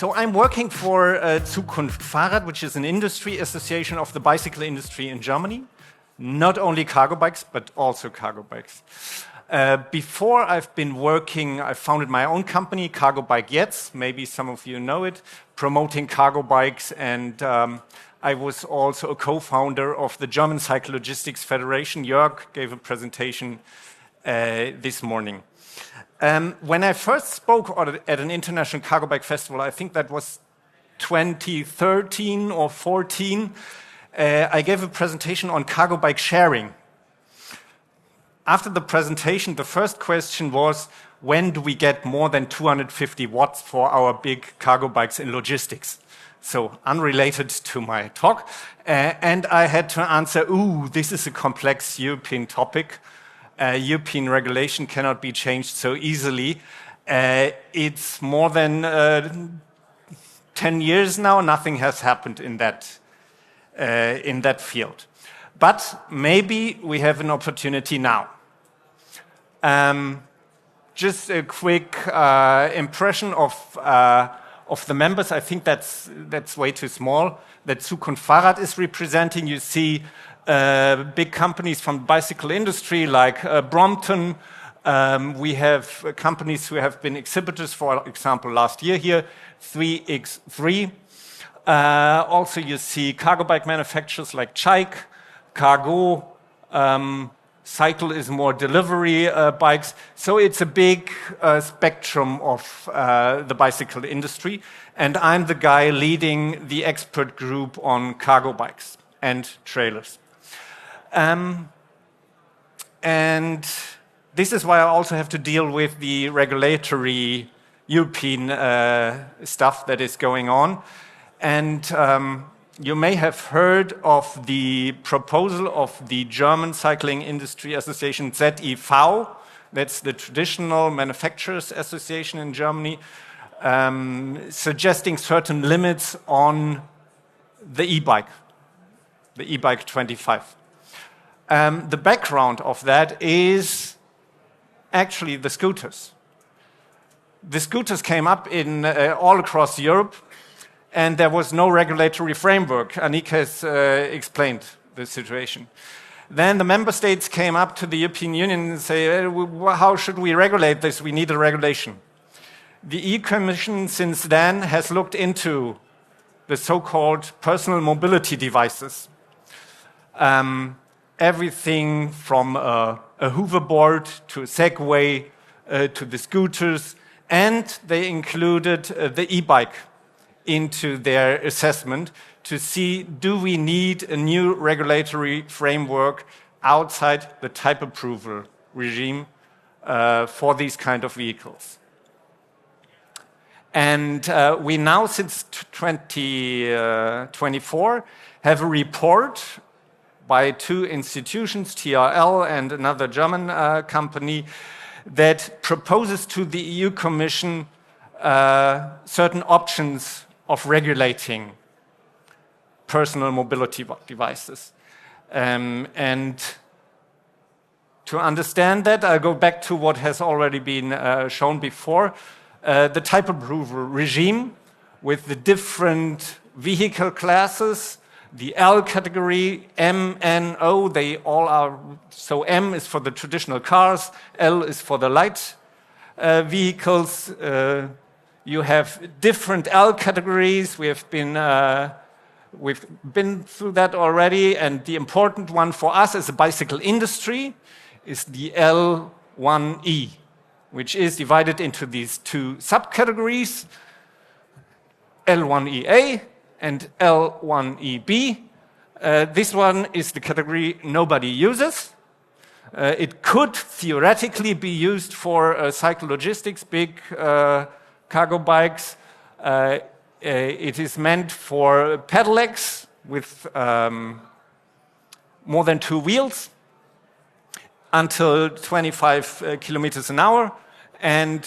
So I'm working for Zukunft Fahrrad, which is an industry association of the bicycle industry in Germany. Not only cargo bikes, but also cargo bikes. Before I've been working, I founded my own company, Cargo Bike Jetzt. Maybe some of you know it, promoting cargo bikes. And I was also a co-founder of the German Cycle Logistics Federation. Jörg gave a presentation this morning. When I first spoke at an international cargo bike festival, I think that was 2013 or 14, I gave a presentation on cargo bike sharing. After the presentation, the first question was, when do we get more than 250 watts for our big cargo bikes in logistics? So unrelated to my talk. And I had to answer, this is a complex European topic. European regulation cannot be changed so easily. It's more than 10 years now. Nothing has happened in that field. But maybe we have an opportunity now. Just a quick impression of the members. I think that's way too small. That Zukunft Fahrrad is representing. You see big companies from the bicycle industry like Brompton. We have companies who have been exhibitors, for example, last year here, 3x3. Also, you see cargo bike manufacturers like Chike, Cargo, Cycle is more delivery bikes. So it's a big spectrum of the bicycle industry. And I'm the guy leading the expert group on cargo bikes and trailers. And this is why I also have to deal with the regulatory European stuff that is going on. And you may have heard of the proposal of the German Cycling Industry Association, ZIV, that's the traditional manufacturers association in Germany, suggesting certain limits on the e-bike 25. The background of that is actually the scooters. The scooters came up in all across Europe, and there was no regulatory framework. Annika has explained the situation. Then the member states came up to the European Union and say, how should we regulate this? We need a regulation. The EU Commission since then has looked into the so-called personal mobility devices. Everything from a hoverboard to a Segway to the scooters, and they included the e-bike into their assessment to see, do we need a new regulatory framework outside the type approval regime for these kind of vehicles. And we now, since 2024, have a report by two institutions, TRL and another German company, that proposes to the EU Commission certain options of regulating personal mobility devices. And to understand that, I'll go back to what has already been shown before. The type approval regime with the different vehicle classes, the L category, M, N, O, they all are, so M is for the traditional cars, L is for the light vehicles. You have different L categories. We've been through that already, and the important one for us as a bicycle industry is the L1E, which is divided into these two subcategories, L1EA and L1EB. This one is the category nobody uses. It could theoretically be used for cycle logistics, big cargo bikes. It is meant for pedelecs with more than 2 wheels until 25 kilometers an hour and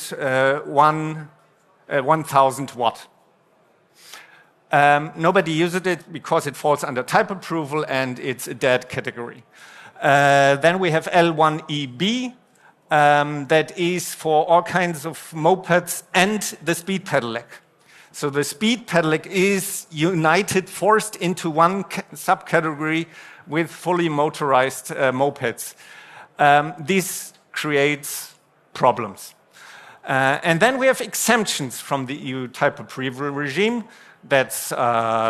1,000 watt. Nobody uses it because it falls under type approval and it's a dead category. Then we have L1EB, that is for all kinds of mopeds and the speed pedelec. So the speed pedelec is united, forced into one subcategory with fully motorized mopeds. This creates problems. And then we have exemptions from the EU type approval regime. That's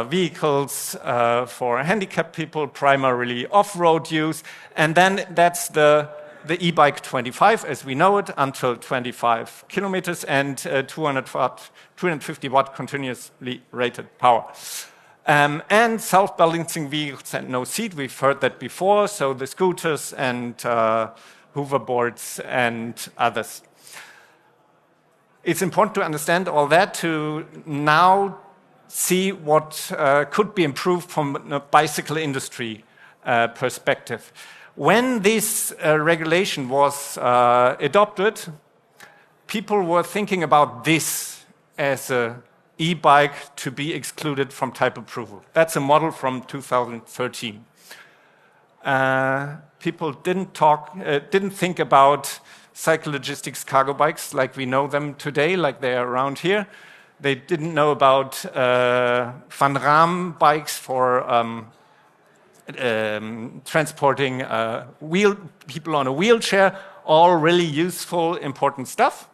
vehicles for handicapped people, primarily off-road use. And then that's the e-bike 25, as we know it, until 25 kilometers and 250 watt continuously rated power. And self-balancing vehicles and no seat, we've heard that before, so the scooters and hoverboards and others. It's important to understand all that to now see what could be improved from a bicycle industry perspective. When this regulation was adopted, people were thinking about this as an e-bike to be excluded from type approval. That's a model from 2013. People didn't think about cyclo-logistics cargo bikes like we know them today, like they are around here. They didn't know about Van Ram bikes for transporting people on a wheelchair, all really useful, important stuff.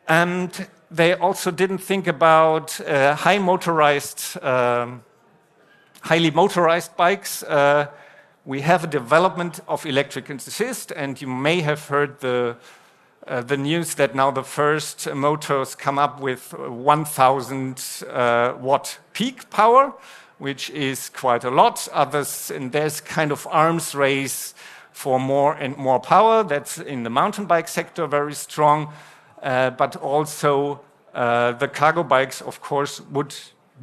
And they also didn't think about highly motorized bikes. We have a development of electric assist, and you may have heard the news that now the first motors come up with 1,000 watt peak power, which is quite a lot. Others, and there's kind of arms race for more and more power. That's in the mountain bike sector very strong, but also the cargo bikes, of course,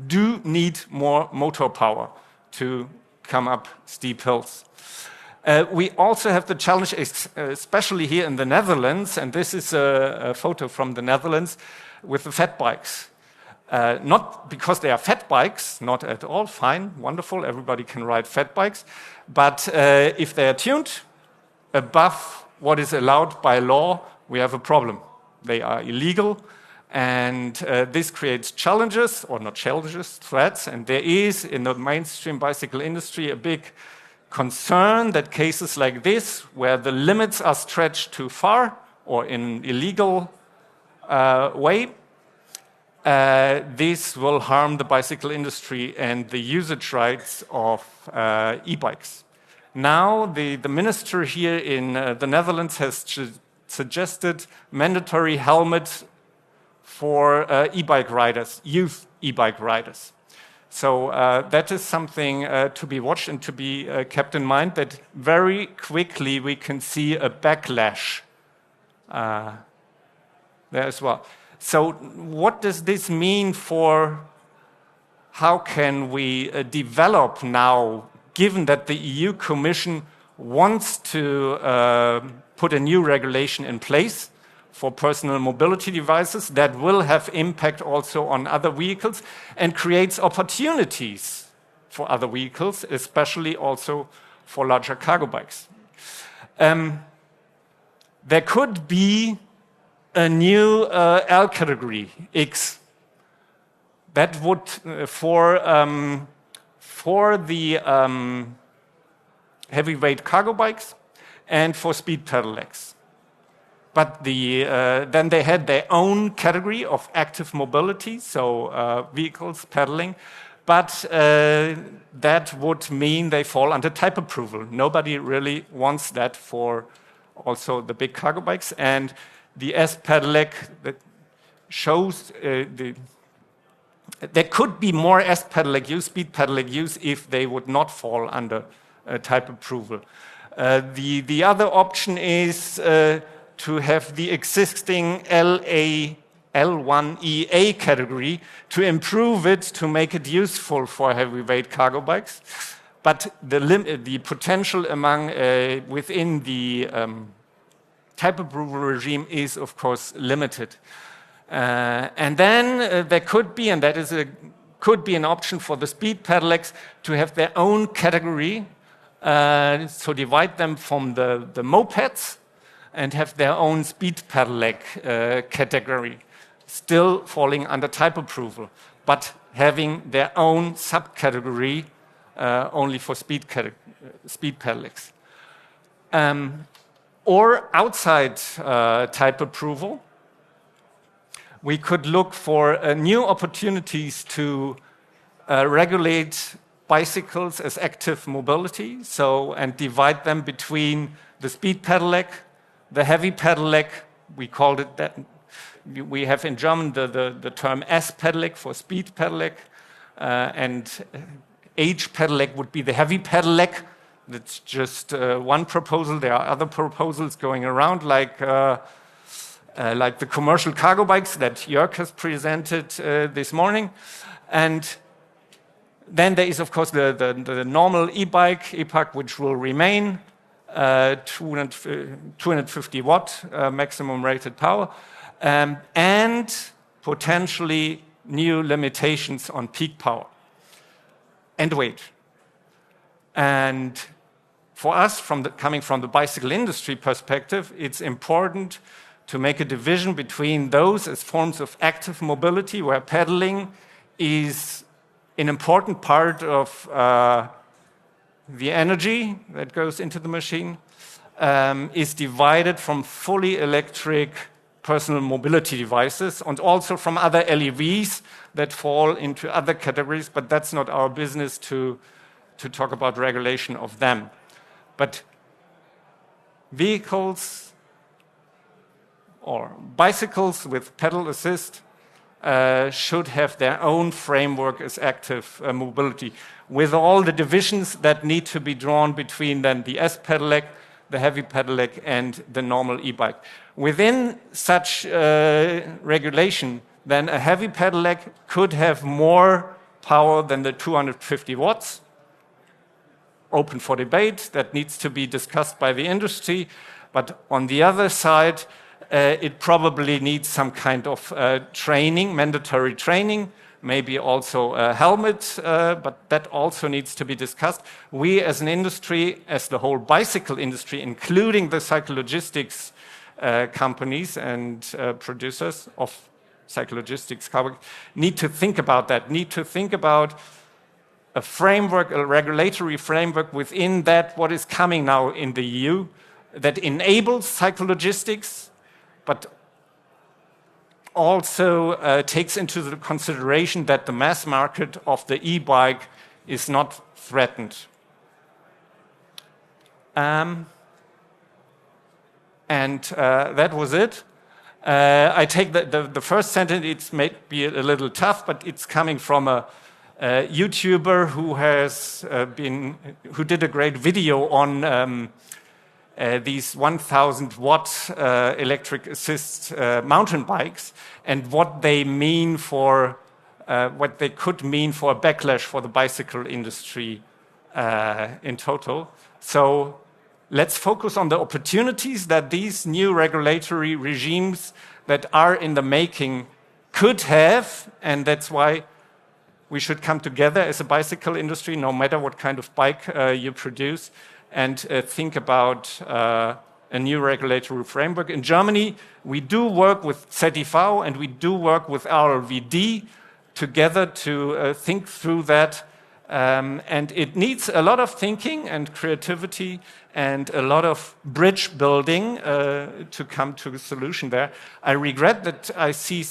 do need more motor power to come up steep hills. We also have the challenge, especially here in the Netherlands, and this is a photo from the Netherlands, with the fat bikes. Not because they are fat bikes, not at all, fine, wonderful, everybody can ride fat bikes, but if they are tuned above what is allowed by law, we have a problem. They are illegal, and this creates challenges, or not challenges, threats, and there is in the mainstream bicycle industry a big concern that cases like this, where the limits are stretched too far or in an illegal way, this will harm the bicycle industry and the usage rights of e-bikes. Now, the minister here in the Netherlands has suggested mandatory helmets for e-bike riders, youth e-bike riders. So that is something to be watched and to be kept in mind, that very quickly we can see a backlash there as well. So what does this mean for how can we develop now, given that the EU Commission wants to put a new regulation in place for personal mobility devices that will have impact also on other vehicles and creates opportunities for other vehicles, especially also for larger cargo bikes. There could be a new L category, X, that would, for the heavyweight cargo bikes and for speed pedelecs. But then they had their own category of active mobility, so vehicles pedaling, but that would mean they fall under type approval. Nobody really wants that for also the big cargo bikes, and the S-pedelec that shows there could be more S-pedelec use, speed pedelec use, if they would not fall under type approval. The other option is to have the existing L1EA category, to improve it, to make it useful for heavyweight cargo bikes. But the potential among within the type approval regime is, of course, limited. And then there could be, and that is could be an option for the speed pedelecs to have their own category, so divide them from the mopeds and have their own speed pedelec category. still falling under type approval, but having their own subcategory only for speed pedelecs. Or outside type approval, we could look for new opportunities to regulate bicycles as active mobility, and divide them between the speed pedelec, the heavy pedelec. We called it that. We have in German the term S-pedelec for speed pedelec, and H pedelec would be the heavy pedelec. That's just one proposal. There are other proposals going around, like the commercial cargo bikes that Jörg has presented this morning. And then there is, of course, the normal e-bike, which will remain, 250 watt maximum rated power, and potentially new limitations on peak power and weight. And for us, coming from the bicycle industry perspective, it's important to make a division between those as forms of active mobility, where pedaling is an important part of the energy that goes into the machine, is divided from fully electric personal mobility devices, and also from other LEVs that fall into other categories, but that's not our business to talk about regulation of them. But vehicles or bicycles with pedal assist should have their own framework as active mobility, with all the divisions that need to be drawn between then the S-pedelec, the heavy pedelec, and the normal e-bike. Within such regulation, then a heavy pedelec could have more power than the 250 watts. Open for debate, that needs to be discussed by the industry. But on the other side, it probably needs some kind of training, mandatory training, maybe also a helmet, but that also needs to be discussed. We as an industry, as the whole bicycle industry, including the cyclologistics companies and producers of cyclologistics, need to think about that, need to think about a framework, a regulatory framework within that, what is coming now in the EU, that enables cyclologistics, but also takes into the consideration that the mass market of the e-bike is not threatened. And that was it. I take the first sentence, it may be a little tough, but it's coming from a YouTuber who did a great video on these 1,000 watt electric assist mountain bikes, and what they mean for what they could mean for a backlash for the bicycle industry in total. So let's focus on the opportunities that these new regulatory regimes that are in the making could have, and that's why we should come together as a bicycle industry, no matter what kind of bike you produce, and think about a new regulatory framework. In Germany, we do work with ZIV and we do work with RLVD together to think through that. And it needs a lot of thinking and creativity and a lot of bridge building to come to a solution there. I regret that I see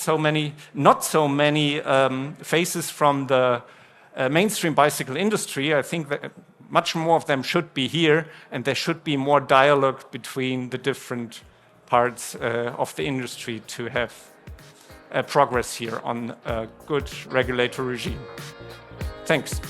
not so many faces from the mainstream bicycle industry. I think that much more of them should be here, and there should be more dialogue between the different parts of the industry to have progress here on a good regulatory regime. Thanks.